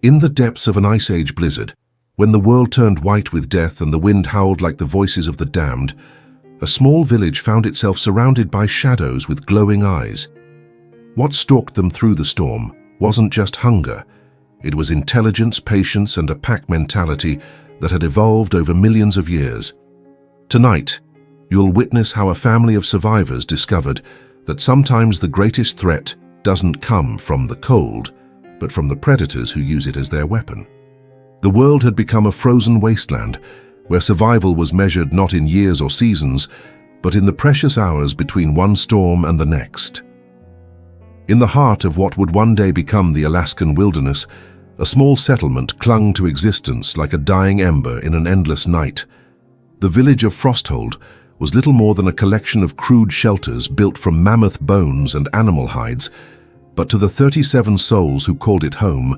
In the depths of an Ice Age blizzard, when the world turned white with death and the wind howled like the voices of the damned, a small village found itself surrounded by shadows with glowing eyes. What stalked them through the storm wasn't just hunger. It was intelligence, patience, and a pack mentality that had evolved over millions of years. Tonight, you'll witness how a family of survivors discovered that sometimes the greatest threat doesn't come from the cold, but from the predators who use it as their weapon. The world had become a frozen wasteland, where survival was measured not in years or seasons, but in the precious hours between one storm and the next. In the heart of what would one day become the Alaskan wilderness, a small settlement clung to existence like a dying ember in an endless night. The village of Frosthold was little more than a collection of crude shelters built from mammoth bones and animal hides, but to the 37 souls who called it home,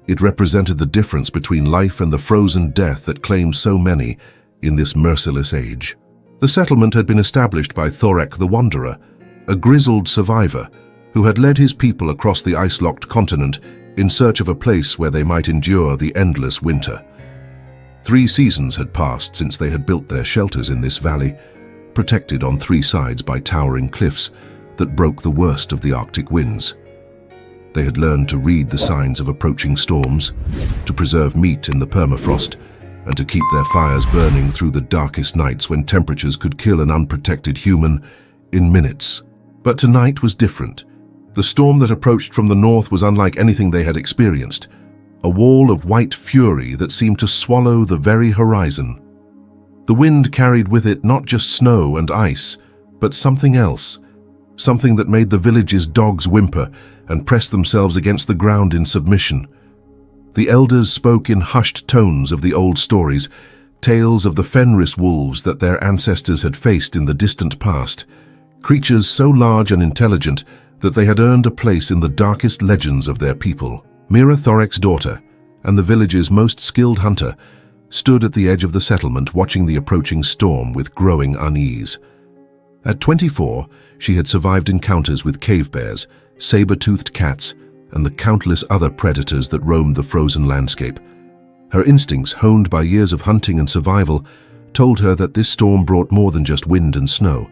it represented the difference between life and the frozen death that claimed so many in this merciless age. The settlement had been established by Thorek the Wanderer, a grizzled survivor who had led his people across the ice-locked continent in search of a place where they might endure the endless winter. 3 seasons had passed since they had built their shelters in this valley, protected on 3 sides by towering cliffs that broke the worst of the Arctic winds. They had learned to read the signs of approaching storms, to preserve meat in the permafrost, and to keep their fires burning through the darkest nights when temperatures could kill an unprotected human in minutes. But tonight was different. The storm that approached from the north was unlike anything they had experienced, a wall of white fury that seemed to swallow the very horizon. The wind carried with it not just snow and ice, but something else, something that made the village's dogs whimper and press themselves against the ground in submission. The elders spoke in hushed tones of the old stories, tales of the Fenris wolves that their ancestors had faced in the distant past, creatures so large and intelligent that they had earned a place in the darkest legends of their people. Mira, Thorek's daughter, and the village's most skilled hunter, stood at the edge of the settlement watching the approaching storm with growing unease. At 24, she had survived encounters with cave bears, saber-toothed cats, and the countless other predators that roamed the frozen landscape. Her instincts, honed by years of hunting and survival, told her that this storm brought more than just wind and snow.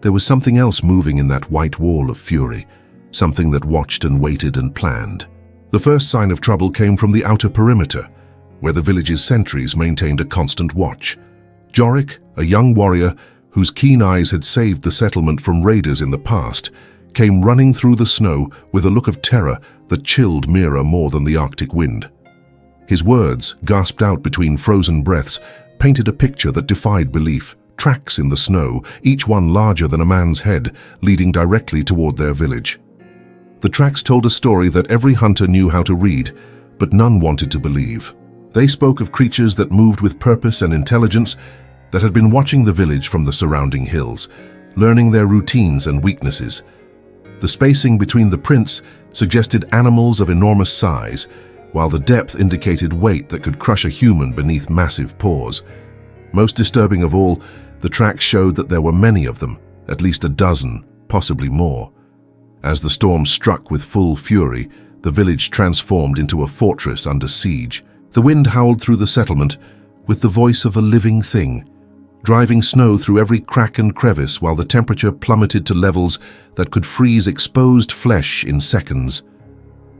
There was something else moving in that white wall of fury, something that watched and waited and planned. The first sign of trouble came from the outer perimeter, where the village's sentries maintained a constant watch. Jorik, a young warrior whose keen eyes had saved the settlement from raiders in the past, came running through the snow with a look of terror that chilled Mira more than the Arctic wind. His words, gasped out between frozen breaths, painted a picture that defied belief. Tracks in the snow, each one larger than a man's head, leading directly toward their village. The tracks told a story that every hunter knew how to read, but none wanted to believe. They spoke of creatures that moved with purpose and intelligence, that had been watching the village from the surrounding hills, learning their routines and weaknesses. The spacing between the prints suggested animals of enormous size, while the depth indicated weight that could crush a human beneath massive paws. Most disturbing of all, the tracks showed that there were many of them, at least a dozen, possibly more. As the storm struck with full fury, the village transformed into a fortress under siege. The wind howled through the settlement with the voice of a living thing, driving snow through every crack and crevice while the temperature plummeted to levels that could freeze exposed flesh in seconds.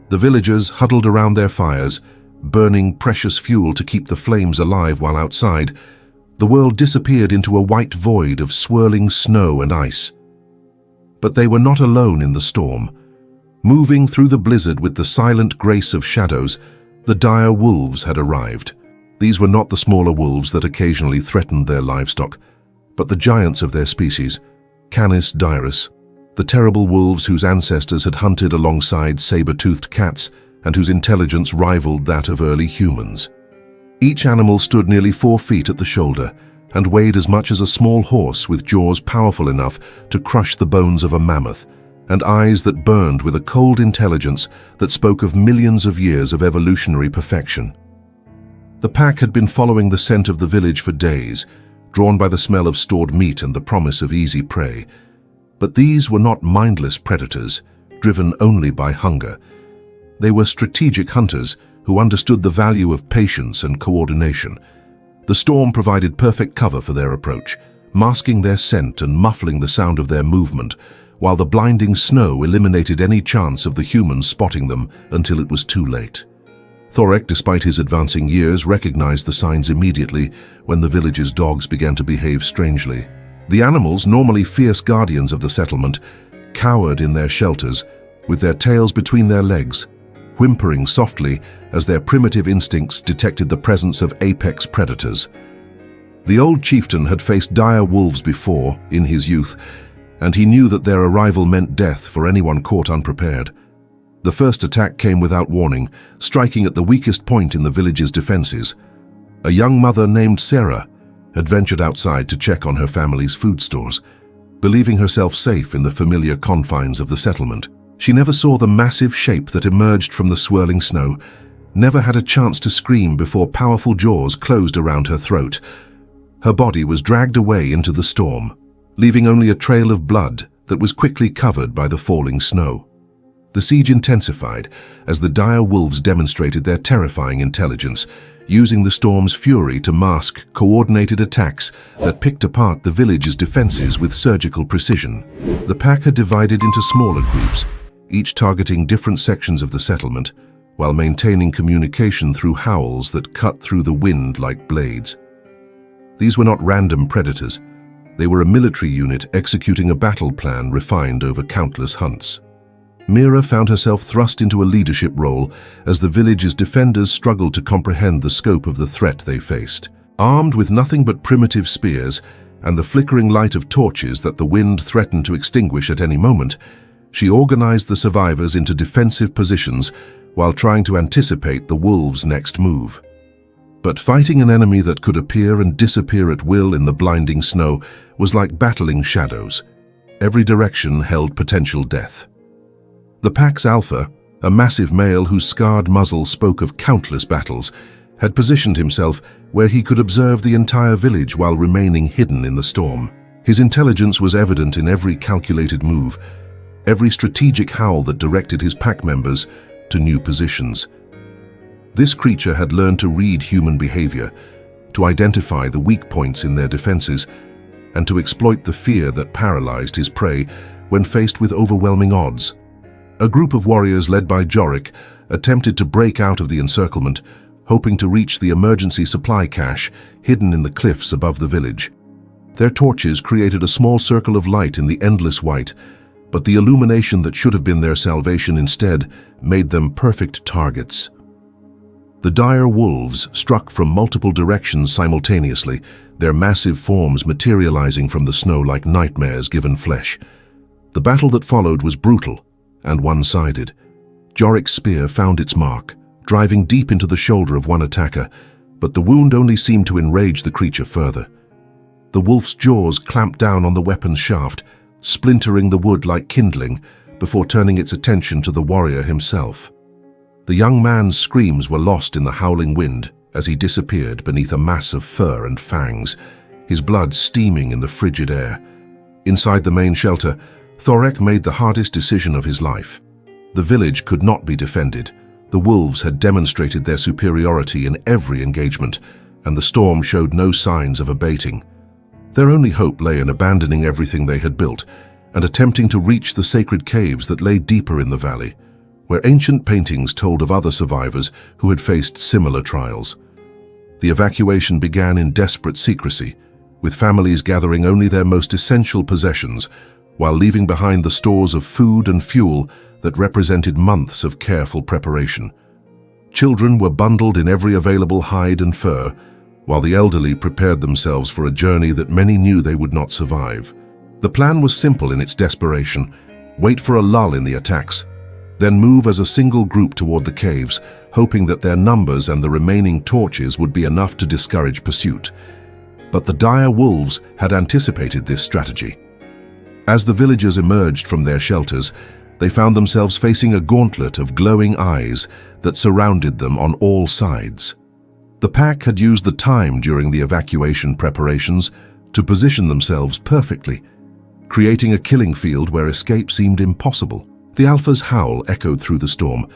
The villagers huddled around their fires, burning precious fuel to keep the flames alive while outside. The world disappeared into a white void of swirling snow and ice. But they were not alone in the storm. Moving through the blizzard with the silent grace of shadows, the dire wolves had arrived. These were not the smaller wolves that occasionally threatened their livestock, but the giants of their species, Canis dirus, the terrible wolves whose ancestors had hunted alongside saber-toothed cats and whose intelligence rivaled that of early humans. Each animal stood nearly 4 feet at the shoulder and weighed as much as a small horse with jaws powerful enough to crush the bones of a mammoth, and eyes that burned with a cold intelligence that spoke of millions of years of evolutionary perfection. The pack had been following the scent of the village for days, drawn by the smell of stored meat and the promise of easy prey. But these were not mindless predators, driven only by hunger. They were strategic hunters who understood the value of patience and coordination. The storm provided perfect cover for their approach, masking their scent and muffling the sound of their movement, while the blinding snow eliminated any chance of the humans spotting them until it was too late. Thorek, despite his advancing years, recognized the signs immediately when the village's dogs began to behave strangely. The animals, normally fierce guardians of the settlement, cowered in their shelters, with their tails between their legs, whimpering softly as their primitive instincts detected the presence of apex predators. The old chieftain had faced dire wolves before, in his youth, and he knew that their arrival meant death for anyone caught unprepared. The first attack came without warning, striking at the weakest point in the village's defenses. A young mother named Sarah had ventured outside to check on her family's food stores, believing herself safe in the familiar confines of the settlement. She never saw the massive shape that emerged from the swirling snow, never had a chance to scream before powerful jaws closed around her throat. Her body was dragged away into the storm, leaving only a trail of blood that was quickly covered by the falling snow. The siege intensified as the dire wolves demonstrated their terrifying intelligence, using the storm's fury to mask coordinated attacks that picked apart the village's defenses with surgical precision. The pack had divided into smaller groups, each targeting different sections of the settlement, while maintaining communication through howls that cut through the wind like blades. These were not random predators. They were a military unit executing a battle plan refined over countless hunts. Mira found herself thrust into a leadership role as the village's defenders struggled to comprehend the scope of the threat they faced. Armed with nothing but primitive spears and the flickering light of torches that the wind threatened to extinguish at any moment, she organized the survivors into defensive positions while trying to anticipate the wolves' next move. But fighting an enemy that could appear and disappear at will in the blinding snow was like battling shadows. Every direction held potential death. The pack's alpha, a massive male whose scarred muzzle spoke of countless battles, had positioned himself where he could observe the entire village while remaining hidden in the storm. His intelligence was evident in every calculated move, every strategic howl that directed his pack members to new positions. This creature had learned to read human behavior, to identify the weak points in their defenses, and to exploit the fear that paralyzed his prey when faced with overwhelming odds. A group of warriors led by Jorik attempted to break out of the encirclement, hoping to reach the emergency supply cache hidden in the cliffs above the village. Their torches created a small circle of light in the endless white, but the illumination that should have been their salvation instead made them perfect targets. The dire wolves struck from multiple directions simultaneously, their massive forms materializing from the snow like nightmares given flesh. The battle that followed was brutal and one-sided. Jorik's spear found its mark, driving deep into the shoulder of one attacker, but the wound only seemed to enrage the creature further. The wolf's jaws clamped down on the weapon's shaft, splintering the wood like kindling, before turning its attention to the warrior himself. The young man's screams were lost in the howling wind as he disappeared beneath a mass of fur and fangs, his blood steaming in the frigid air. Inside the main shelter, Thorek made the hardest decision of his life. The village could not be defended. The wolves had demonstrated their superiority in every engagement, and the storm showed no signs of abating. Their only hope lay in abandoning everything they had built and attempting to reach the sacred caves that lay deeper in the valley, where ancient paintings told of other survivors who had faced similar trials. The evacuation began in desperate secrecy, with families gathering only their most essential possessions, while leaving behind the stores of food and fuel that represented months of careful preparation. Children were bundled in every available hide and fur, while the elderly prepared themselves for a journey that many knew they would not survive. The plan was simple in its desperation: wait for a lull in the attacks, then move as a single group toward the caves, hoping that their numbers and the remaining torches would be enough to discourage pursuit. But the dire wolves had anticipated this strategy. As the villagers emerged from their shelters, they found themselves facing a gauntlet of glowing eyes that surrounded them on all sides. The pack had used the time during the evacuation preparations to position themselves perfectly, creating a killing field where escape seemed impossible. The alpha's howl echoed through the storm,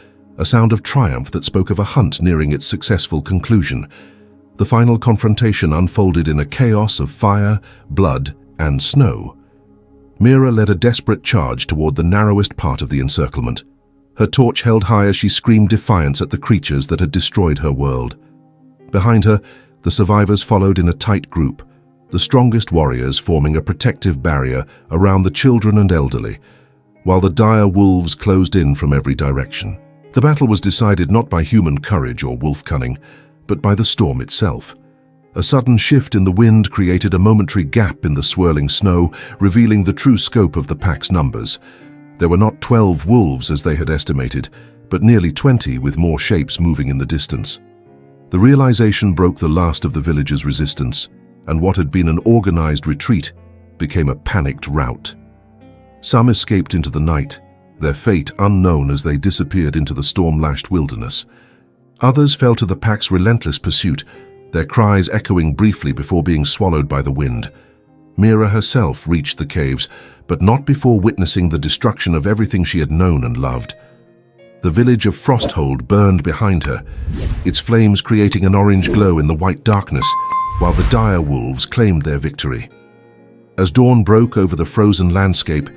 a sound of triumph that spoke of a hunt nearing its successful conclusion. The final confrontation unfolded in a chaos of fire, blood, and snow. Mira led a desperate charge toward the narrowest part of the encirclement, her torch held high as she screamed defiance at the creatures that had destroyed her world. Behind her, the survivors followed in a tight group, the strongest warriors forming a protective barrier around the children and elderly, while the dire wolves closed in from every direction. The battle was decided not by human courage or wolf cunning, but by the storm itself. A sudden shift in the wind created a momentary gap in the swirling snow, revealing the true scope of the pack's numbers. There were not 12 wolves as they had estimated, but nearly 20 with more shapes moving in the distance. The realization broke the last of the village's resistance, and what had been an organized retreat became a panicked rout. Some escaped into the night, their fate unknown as they disappeared into the storm-lashed wilderness. Others fell to the pack's relentless pursuit, their cries echoing briefly before being swallowed by the wind. Mira herself reached the caves, but not before witnessing the destruction of everything she had known and loved. The village of Frosthold burned behind her, its flames creating an orange glow in the white darkness, while the dire wolves claimed their victory. As dawn broke over the frozen landscape,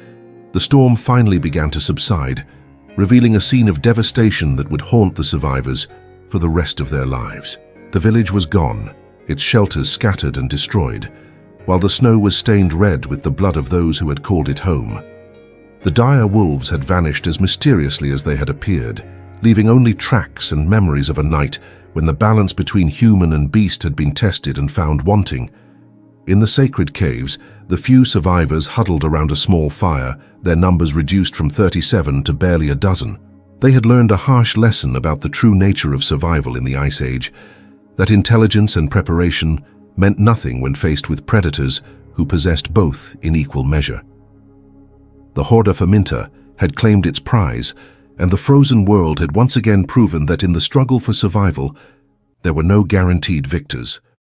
the storm finally began to subside, revealing a scene of devastation that would haunt the survivors for the rest of their lives. The village was gone, its shelters scattered and destroyed, while the snow was stained red with the blood of those who had called it home. The dire wolves had vanished as mysteriously as they had appeared, leaving only tracks and memories of a night when the balance between human and beast had been tested and found wanting. In the sacred caves, the few survivors huddled around a small fire, their numbers reduced from 37 to barely a dozen. They had learned a harsh lesson about the true nature of survival in the Ice Age, that intelligence and preparation meant nothing when faced with predators who possessed both in equal measure. The Horde had claimed its prize, and the frozen world had once again proven that in the struggle for survival, there were no guaranteed victors.